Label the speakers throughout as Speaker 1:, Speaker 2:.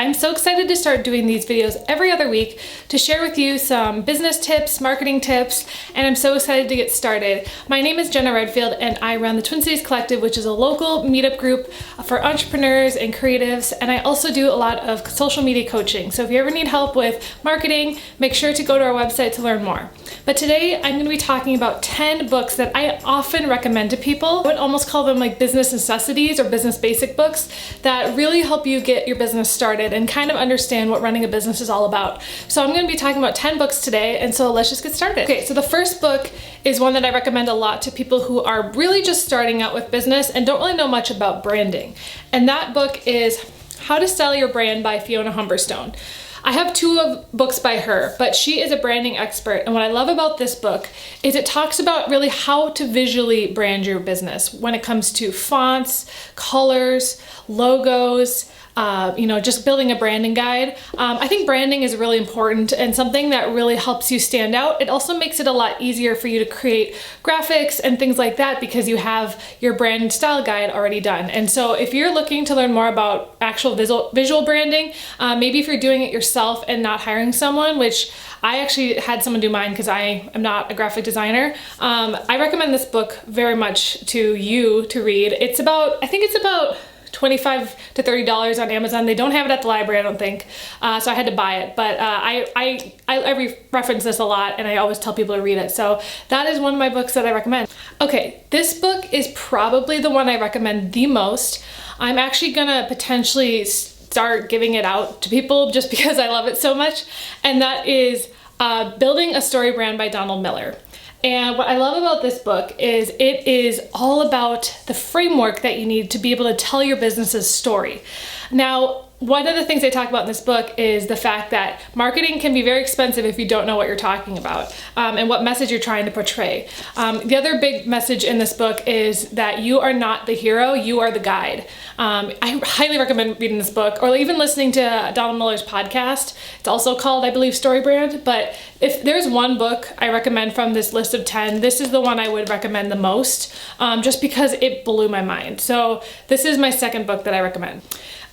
Speaker 1: I'm so excited to start doing these videos every other week to share with you some business tips, marketing tips, and I'm so excited to get started. My name is Jenna Redfield and I run the Twin Cities Collective, which is a local meetup group for entrepreneurs and creatives, and I also do a lot of social media coaching. So if you ever need help with marketing, make sure to go to our website to learn more. But today I'm going to be talking about 10 books that I often recommend to people. I would almost call them like business necessities or business basic books that really help you get your business started and kind of understand what running a business is all about. So I'm going to be talking about 10 books today, and so let's just get started. Okay, so the first book is one that I recommend a lot to people who are really just starting out with business and don't really know much about branding. And that book is How to Sell Your Brand by Fiona Humberstone. I have two books by her, but she is a branding expert. And what I love about this book is it talks about really how to visually brand your business when it comes to fonts, colors, logos, just building a branding guide. I think branding is really important and something that really helps you stand out. It also makes it a lot easier for you to create graphics and things like that because you have your brand style guide already done. And so if you're looking to learn more about actual visual branding, maybe if you're doing it yourself and not hiring someone, which I actually had someone do mine because I am not a graphic designer. I recommend this book very much to you to read. I think it's about $25 to $30 on Amazon. They don't have it at the library, I don't think. So I had to buy it, but I reference this a lot and I always tell people to read it. So that is one of my books that I recommend. Okay, this book is probably the one I recommend the most. I'm actually gonna potentially start giving it out to people just because I love it so much. And that is Building a Story Brand by Donald Miller. And what I love about this book is it is all about the framework that you need to be able to tell your business's story. Now, one of the things I talk about in this book is the fact that marketing can be very expensive if you don't know what you're talking about and what message you're trying to portray. The other big message in this book is that you are not the hero, you are the guide. I highly recommend reading this book or even listening to Donald Miller's podcast. It's also called, I believe, Story Brand. But if there's one book I recommend from this list of 10, this is the one I would recommend the most just because it blew my mind. So this is my second book that I recommend.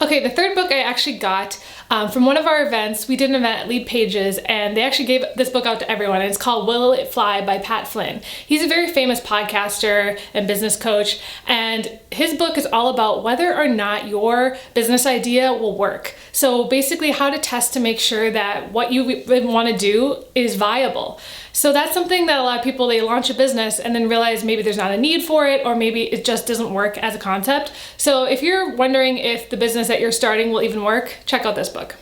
Speaker 1: Okay, the third book I actually got from one of our events. We did an event at Lead Pages and they actually gave this book out to everyone. And it's called Will It Fly by Pat Flynn. He's a very famous podcaster and business coach, and his book is all about whether or not your business idea will work. So basically how to test to make sure that what you want to do is viable. So that's something that a lot of people, they launch a business and then realize maybe there's not a need for it or maybe it just doesn't work as a concept. So if you're wondering if the business that you're starting will even work, check out this book.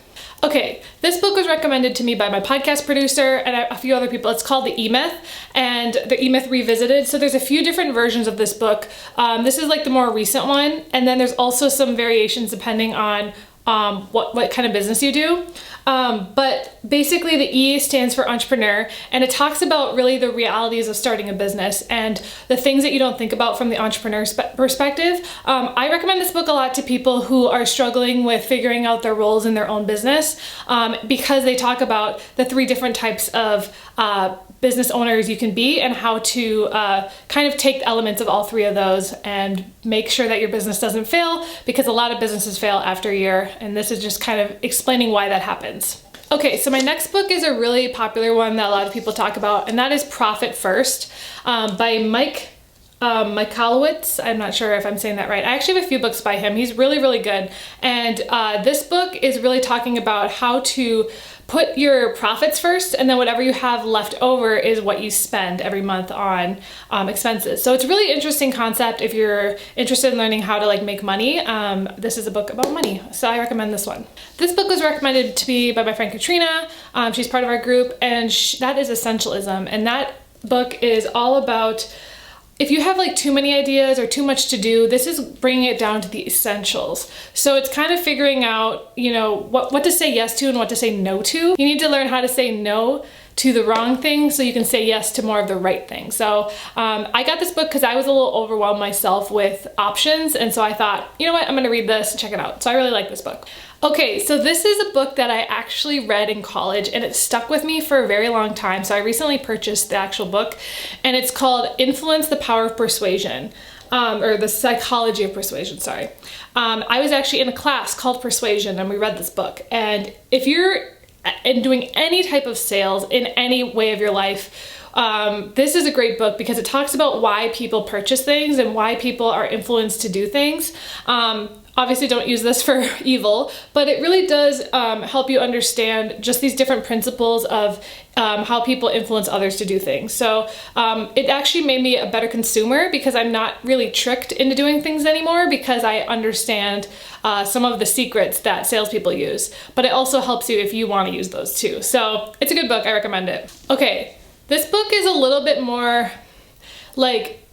Speaker 1: Okay, this book was recommended to me by my podcast producer and a few other people. It's called The E-Myth and The E-Myth Revisited. So there's a few different versions of this book. This is like the more recent one, and then there's also some variations depending on what kind of business you do. But basically the E stands for entrepreneur, and it talks about really the realities of starting a business and the things that you don't think about from the entrepreneur perspective. I recommend this book a lot to people who are struggling with figuring out their roles in their own business because they talk about the 3 different types of business owners you can be and how to kind of take elements of all 3 of those and make sure that your business doesn't fail, because a lot of businesses fail after a year, and this is just kind of explaining why that happens. Okay, so my next book is a really popular one that a lot of people talk about, and that is Profit First by Mike Michalowicz. I'm not sure if I'm saying that right. I actually have a few books by him. He's really, really good. And this book is really talking about how to put your profits first, and then whatever you have left over is what you spend every month on expenses. So it's a really interesting concept if you're interested in learning how to make money. This is a book about money, so I recommend this one. This book was recommended to me by my friend Katrina. She's part of our group, and that is Essentialism. And that book is all about, if you have too many ideas or too much to do, this is bringing it down to the essentials. So it's kind of figuring out, what to say yes to and what to say no to. You need to learn how to say no to the wrong thing so you can say yes to more of the right thing. So I got this book because I was a little overwhelmed myself with options, and so I thought, you know what, I'm gonna read this and check it out. So I really like this book. Okay, so this is a book that I actually read in college and it stuck with me for a very long time. So I recently purchased the actual book, and it's called Influence: The Power of Persuasion. or The Psychology of Persuasion, sorry. I was actually in a class called Persuasion and we read this book. And if you're doing any type of sales in any way of your life, this is a great book because it talks about why people purchase things and why people are influenced to do things. Obviously don't use this for evil, but it really does help you understand just these different principles of how people influence others to do things. So it actually made me a better consumer because I'm not really tricked into doing things anymore because I understand some of the secrets that salespeople use. But it also helps you if you want to use those too. So it's a good book, I recommend it. Okay, this book is a little bit more like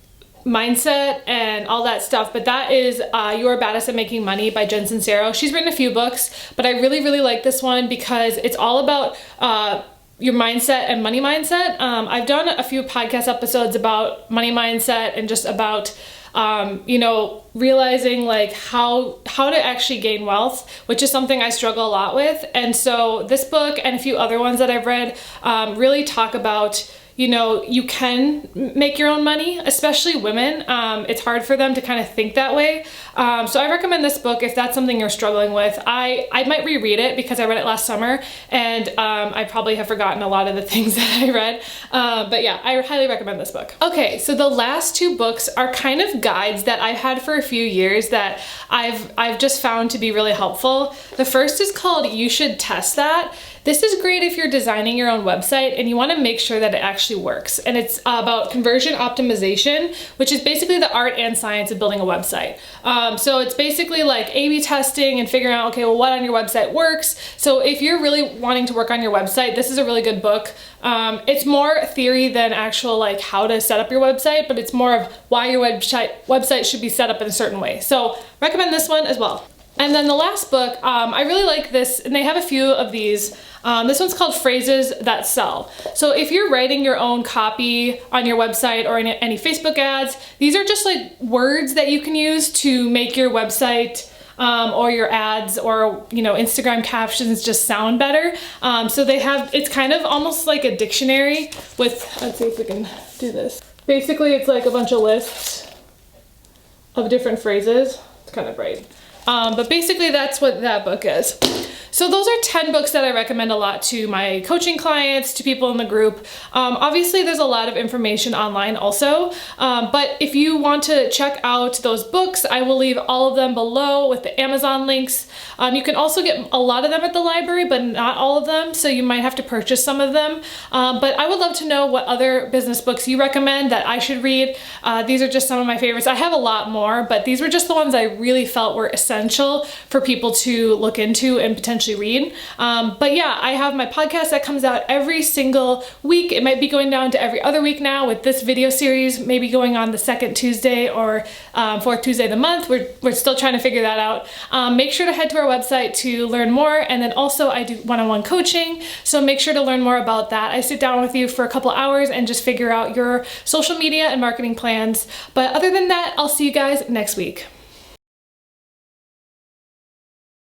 Speaker 1: mindset and all that stuff, but that is You're Baddest at Making Money by Jen Sincero. She's written a few books, but I really like this one because it's all about your mindset and money mindset. I've done a few podcast episodes about money mindset and just about you know, realizing like how to actually gain wealth, which is something I struggle a lot with. And so this book and a few other ones that I've read really talk about, you know, you can make your own money, especially women. It's hard for them to kind of think that way. So I recommend this book if that's something you're struggling with. I might reread it because I read it last summer and I probably have forgotten a lot of the things that I read. But yeah, I highly recommend this book. Okay, so the last two books are kind of guides that I've had for a few years that I've just found to be really helpful. The first is called You Should Test That. This is great if you're designing your own website and you want to make sure that it actually works. And it's about conversion optimization, which is basically the art and science of building a website. So it's basically like A/B testing and figuring out, okay, well, what on your website works. So if you're really wanting to work on your website, this is a really good book. It's more theory than actual like how to set up your website, but it's more of why your website should be set up in a certain way. So recommend this one as well. And then the last book, I really like this, and they have a few of these. This one's called Phrases That Sell. So if you're writing your own copy on your website or in any Facebook ads, these are just like words that you can use to make your website or your ads or, you know, Instagram captions just sound better. So they have, it's kind of almost like a dictionary with, let's see if we can do this. Basically, it's like a bunch of lists of different phrases. It's kind of bright. But basically that's what that book is. So those are 10 books that I recommend a lot to my coaching clients, to people in the group. Obviously there's a lot of information online also, but if you want to check out those books, I will leave all of them below with the Amazon links. You can also get a lot of them at the library, but not all of them, so you might have to purchase some of them. But I would love to know what other business books you recommend that I should read. These are just some of my favorites. I have a lot more, but these were just the ones I really felt were essential for people to look into and potentially read. But yeah, I have my podcast that comes out every single week. It might be going down to every other week now with this video series, maybe going on the second Tuesday or fourth Tuesday of the month. We're still trying to figure that out. Make sure to head to our website to learn more. And then also I do one-on-one coaching. So make sure to learn more about that. I sit down with you for a couple hours and just figure out your social media and marketing plans. But other than that, I'll see you guys next week.